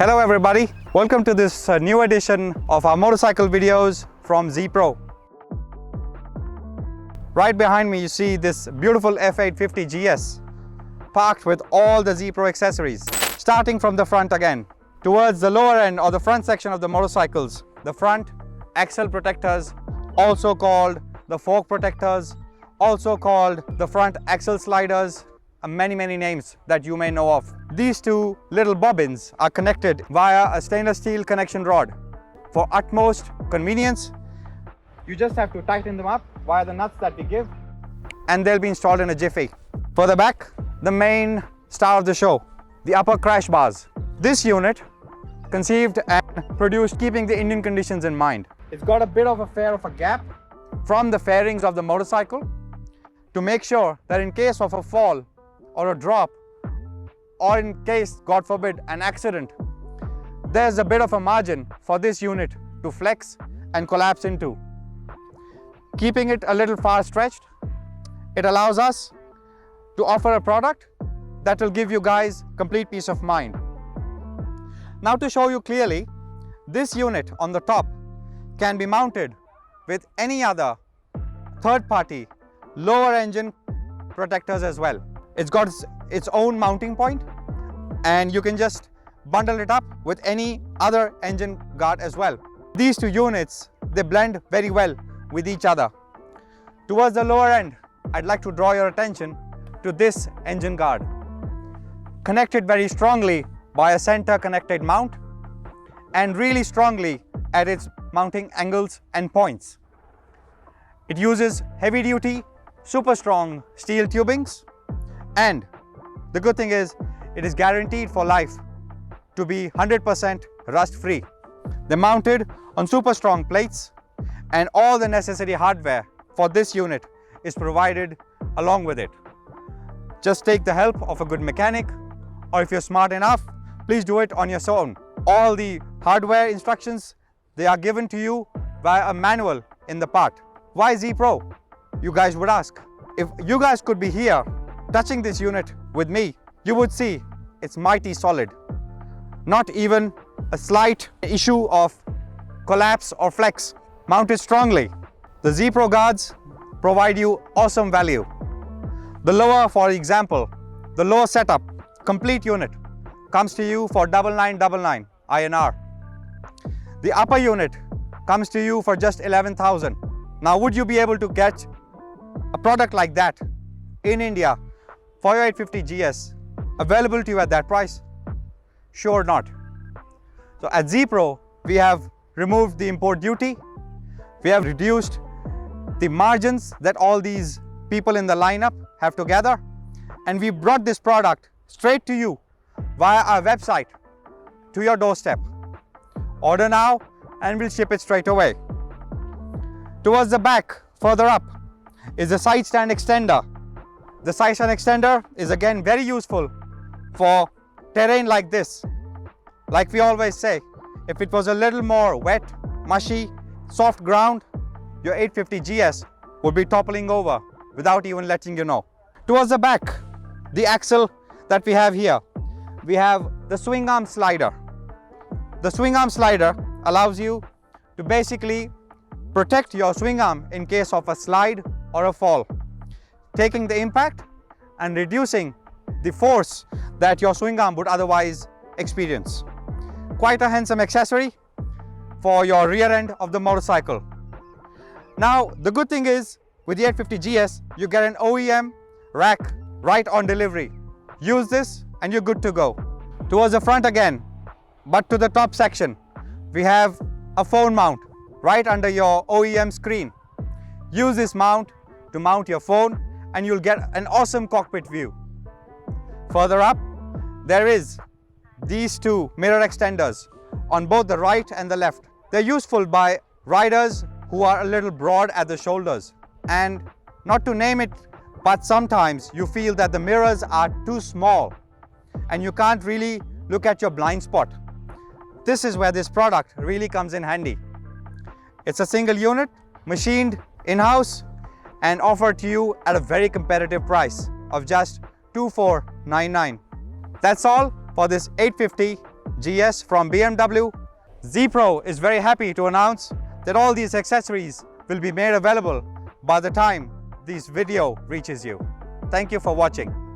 Hello everybody, welcome to this new edition of our motorcycle videos from Zpro. Right behind me you see this beautiful F850 GS parked with all the Zpro accessories. Starting from the front again, towards the lower end or the front section of the motorcycles, the front axle protectors, also called the fork protectors, also called the front axle sliders, and many names that you may know of. These two little bobbins are connected via a stainless steel connection rod. For utmost convenience, you just have to tighten them up via the nuts that we give, and they'll be installed in a jiffy. Further back, the main star of the show, the upper crash bars. This unit, conceived and produced keeping the Indian conditions in mind. It's got a bit of a fair of a gap from the fairings of the motorcycle to make sure that in case of a fall or a drop, or in case, God forbid, an accident, there's a bit of a margin for this unit to flex and collapse into. Keeping it a little far stretched, it allows us to offer a product that will give you guys complete peace of mind. Now to show you clearly, this unit on the top can be mounted with any other third-party lower engine protectors as well. It's got its own mounting point, and you can just bundle it up with any other engine guard as well. These two units, they blend very well with each other. Towards the lower end, I'd like to draw your attention to this engine guard. Connected very strongly by a center connected mount and really strongly at its mounting angles and points. It uses heavy duty, super strong steel tubings, and the good thing is it is guaranteed for life to be 100% rust free. They're mounted on super strong plates, and all the necessary hardware for this unit is provided along with it. Just take the help of a good mechanic, or if you're smart enough, please do it on your own. All the hardware instructions, they are given to you via a manual in the part. Why Zpro? You guys would ask. If you guys could be here touching this unit with me, you would see it's mighty solid. Not even a slight issue of collapse or flex. Mounted strongly. The Zpro guards provide you awesome value. The lower, for example, the lower setup, complete unit, comes to you for 9999 INR. The upper unit comes to you for just 11,000. Now, would you be able to get a product like that in India for your 850 GS available to you at that price? Sure not. So at Zpro, we have removed the import duty. We have reduced the margins that all these people in the lineup have to gather, and we brought this product straight to you via our website to your doorstep. Order now and we'll ship it straight away. Towards the back, further up, is the side stand extender. The side stand extender is again very useful for terrain like this. Like we always say, if it was a little more wet, mushy, soft ground, your 850 GS would be toppling over without even letting you know. Towards the back, the axle that we have here, we have the swing arm slider. The swing arm slider allows you to basically protect your swing arm in case of a slide or a fall, taking the impact and reducing the force that your swing arm would otherwise experience. Quite a handsome accessory for your rear end of the motorcycle. Now, the good thing is with the 850 GS, you get an OEM rack right on delivery. Use this and you're good to go. Towards the front again, but to the top section, we have a phone mount right under your OEM screen. Use this mount to mount your phone and you'll get an awesome cockpit view. Further up, there is these two mirror extenders on both the right and the left. They're useful by riders who are a little broad at the shoulders. And not to name it, but sometimes you feel that the mirrors are too small and you can't really look at your blind spot. This is where this product really comes in handy. It's a single unit, machined in-house and offered to you at a very competitive price of just 2499. That's all for this 850 GS from BMW. Zpro is very happy to announce that all these accessories will be made available by the time this video reaches you. Thank you for watching.